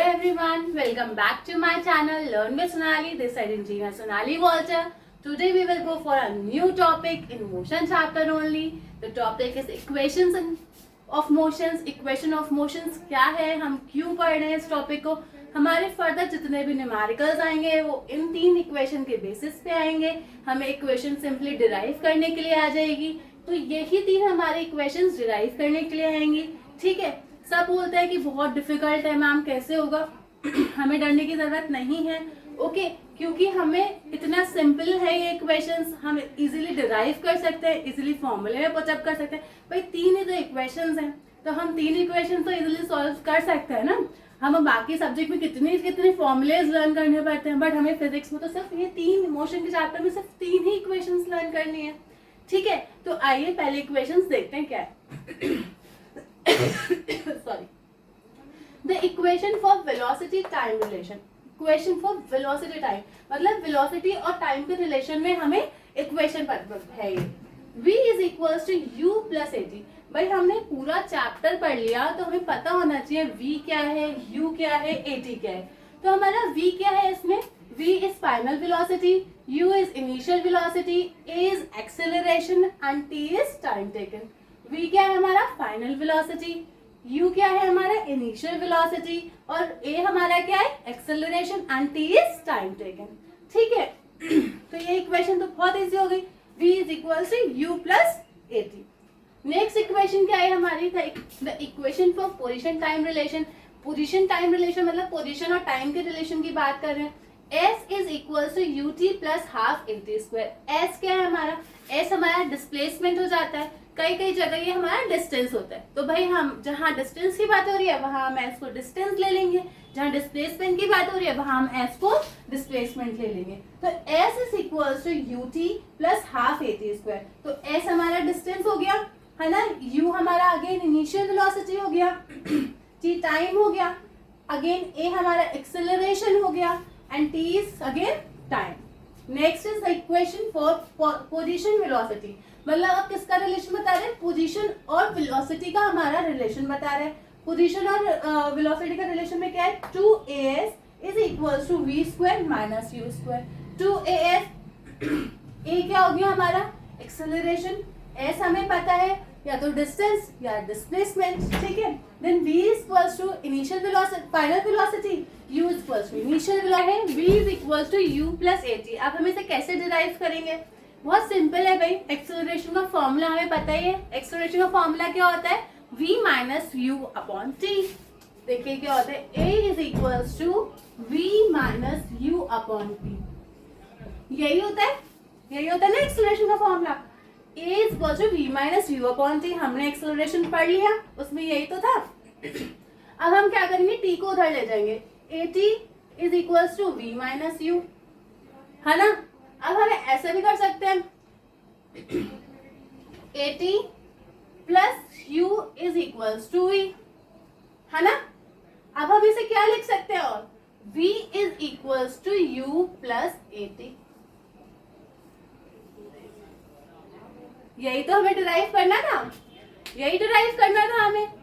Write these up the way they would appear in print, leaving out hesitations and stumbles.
everyone, welcome back to my channel Learn with Sonali. This side engineer Sonali Walter. Today we will go for a new topic in motion chapter only. The topic is equations of motions. Equation of motions क्या है, हम क्यों पढ़ रहे हैं इस topic को. हमारे फर्दर जितने भी न्यूमेरिकल्स आएंगे वो इन तीन इक्वेशन के बेसिस पे आएंगे. हमें इक्वेशन सिंपली डिराइव करने के लिए आ जाएगी. तो यही तीन हमारे इक्वेशंस डिराइव करने के लिए आएंगी. ठीक है. सब बोलते हैं कि बहुत डिफिकल्ट है मैम, कैसे होगा. हमें डरने की जरूरत नहीं है. ओके क्योंकि हमें इतना सिंपल है ये इक्वेशंस, हम इजीली डिराइव कर सकते हैं, इजीली फॉर्मूले में पुटअप कर सकते हैं. भाई तीन ही तो इक्वेशंस हैं, तो हम तीन इक्वेशन तो इजीली सॉल्व कर सकते हैं ना. हम बाकी सब्जेक्ट में कितने फॉर्मूलेज लर्न करने पड़ते हैं, बट हमें फिजिक्स में तो सिर्फ ये तीन, मोशन के चैप्टर में सिर्फ तीन ही इक्वेशंस लर्न करनी है. ठीक है. तो आइए पहले इक्वेशंस देखते हैं क्या है. Sorry. The equation for velocity time relation. Equation for velocity time मतलब velocity और time के relation में हमें equation है ये. V is equals to U plus AT. भाई हमने पूरा चैप्टर पढ़ लिया तो हमें पता होना चाहिए V क्या है, U क्या है, AT क्या है. तो हमारा V क्या है इसमें? V is final velocity, U is initial velocity, A is acceleration and T is time taken. V क्या है हमारा फाइनल वेलोसिटी, U क्या है हमारा इनिशियल वेलोसिटी और A हमारा क्या है acceleration and T is time taken. ठीक है. तो ये इक्वेशन तो बहुत इजी हो गई. V is equal to U plus AT. Next equation क्या है हमारी, the equation for position time relation. Position time relation मतलब पोजीशन और टाइम के रिलेशन की बात कर रहे हैं. S is equal to UT plus half AT square. S क्या है हमारा, S हमारा डिस्प्लेसमेंट हो जाता है. कई जगह ये हमारा डिस्टेंस होता है. तो भाई हम जहाँ डिस्टेंस की बात हो रही है वहां हम एस को डिस्टेंस ले लेंगे, जहाँ डिस्प्लेसमेंट की बात हो रही है वहां हम एस को डिस्प्लेसमेंट ले लेंगे. तो S is equal to UT plus half AT square. तो एस हमारा डिस्टेंस हो गया है ना, U हमारा अगेन इनिशियल वेलोसिटी हो गया, T टाइम हो गया, अगेन A हमारा एक्सेलरेशन हो गया and T is again time. Next is the equation for position velocity. मतलब अब किसका रिलेशन बता रहे हैं, पोजीशन और वेलोसिटी का हमारा रिलेशन बता रहे हैं. पोजीशन और वेलोसिटी का रिलेशन में क्या है, 2as is equal to v square minus u square. 2as a क्या हो गया हमारा एक्सेलरेशन, s हमें पता है या तो डिस्टेंस या डिस्प्लेसमेंट. ठीक है. Then v is equal to initial velocity, final velocity, u is equal to initial velocity, v is equal to u plus AT. अब हम इसे कैसे डिराइव करेंगे, बहुत सिंपल है भाई. एक्सेलरेशन का फॉर्मूला हमें पता ही है. एक्सेलरेशन का फॉर्मूला क्या होता है, v minus U upon T. देखिए क्या होता है, a is equal to v minus U upon T. यही होता है ना एक्सेलरेशन का formula. a is equal to v minus U upon T. हमने एक्सेलरेशन पढ़ लिया, उसमें यही तो था. अब हम क्या करेंगे, t को उधर ले जाएंगे. at is equal to v minus U, है ना. अब हमें ऐसे भी कर सकते हैं, AT plus U is equal to V, है ना. अब हम इसे क्या लिख सकते हैं, और V is equal to U plus AT. यही तो हमें डिराइव करना था, हमें.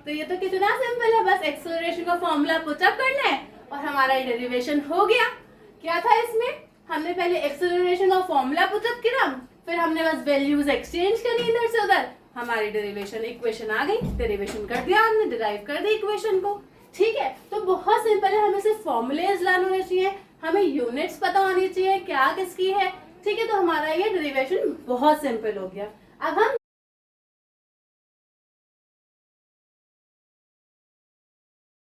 तो ये तो कितना सिंपल है, बस एक्सेलरेशन का फॉर्मूला पुटअप करना है और हमारा डेरिवेशन हो गया. क्या था इसमें, हमने पहले एक्सेलरेशन का फॉर्मूला पुटअप किया, फिर हमने बस वैल्यूज एक्सचेंज करी इधर से उधर, हमारी डेरिवेशन इक्वेशन आ गई. डेरिवेशन कर दिया हमने, डिराइव कर दी इक्वेशन को. ठीक है. तो बहुत सिंपल है, हमें सिर्फ फॉर्मूलेज लर्न होने चाहिए, हमें यूनिट्स पता होनी चाहिए क्या किसकी है. ठीक है. तो हमारा ये डेरिवेशन बहुत सिंपल हो गया. अब हम